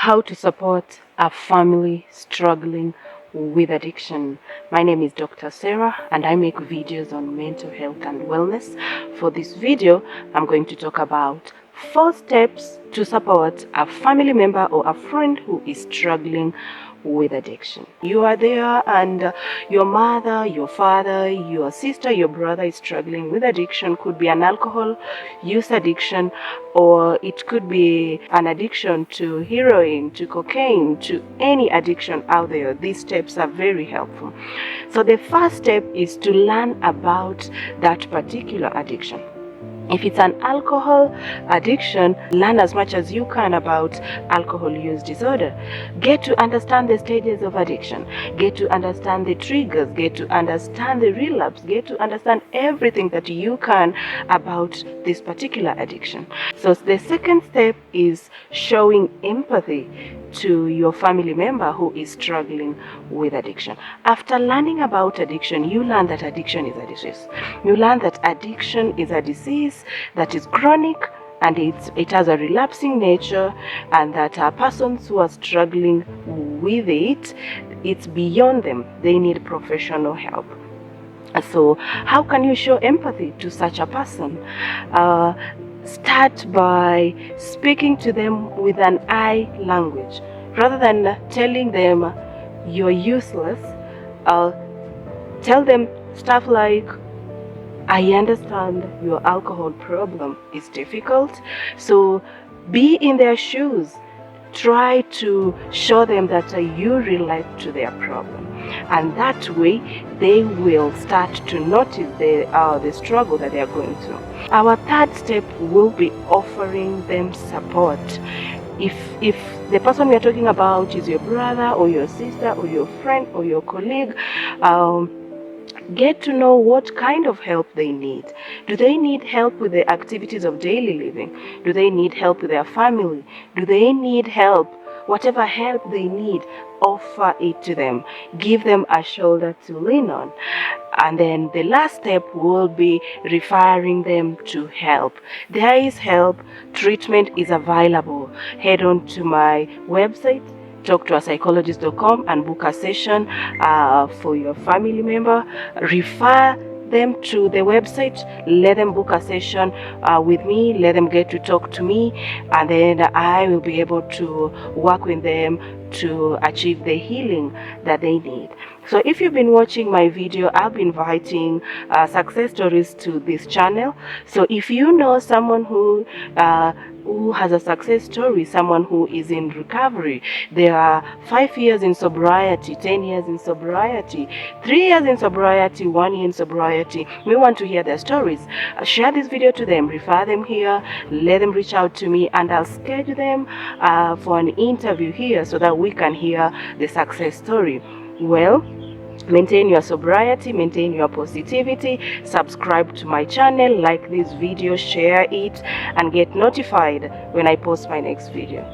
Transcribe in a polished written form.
How to support a family struggling with addiction. My name is Dr. Sarah and I make videos on mental health and wellness. For this video, I'm going to talk about 4 steps to support a family member or a friend who is struggling with addiction. You are there and your mother, your father, your sister, your brother is struggling with addiction. Could be an alcohol use addiction, or it could be an addiction to heroin, to cocaine, to any addiction out there. These steps are very helpful. So the first step is to learn about that particular addiction. If it's an alcohol addiction, learn as much as you can about alcohol use disorder. Get to understand the stages of addiction. Get to understand the triggers. Get to understand the relapse. Get to understand everything that you can about this particular addiction. So the second step is showing empathy to your family member who is struggling with addiction. After learning about addiction, you learn that addiction is a disease. You learn that addiction is a disease that is chronic and it has a relapsing nature, and that persons who are struggling with it, it's beyond them. They need professional help. So how can you show empathy to such a person? Start by speaking to them with an I language. Rather than telling them you're useless, tell them stuff like, I understand your alcohol problem is difficult, so be in their shoes. Try to show them that you relate to their problem, and that way they will start to notice the struggle that they are going through. Our third step will be offering them support. If the person we are talking about is your brother or your sister or your friend or your colleague, get to know what kind of help they need. Do they need help with the activities of daily living? Do they need help with their family? Do they need help? Whatever help they need, offer it to them. Give them a shoulder to lean on. And then the last step will be referring them to help. There is help. Treatment is available. Head on to my website, talktoapsychologist.com, and book a session for your family member. Refer them to the website, let them book a session with me, let them get to talk to me, and then I will be able to work with them to achieve the healing that they need. So if you've been watching my video, I'll be inviting success stories to this channel. So if you know someone who has a success story, someone who is in recovery, there are 5 years in sobriety, 10 years in sobriety, 3 years in sobriety, 1 year in sobriety, we want to hear their stories. Share this video to them, refer them here, let them reach out to me, and I'll schedule them for an interview here so that we can hear the success story. Well, maintain your sobriety, maintain your positivity, subscribe to my channel, like this video, share it, and get notified when I post my next video.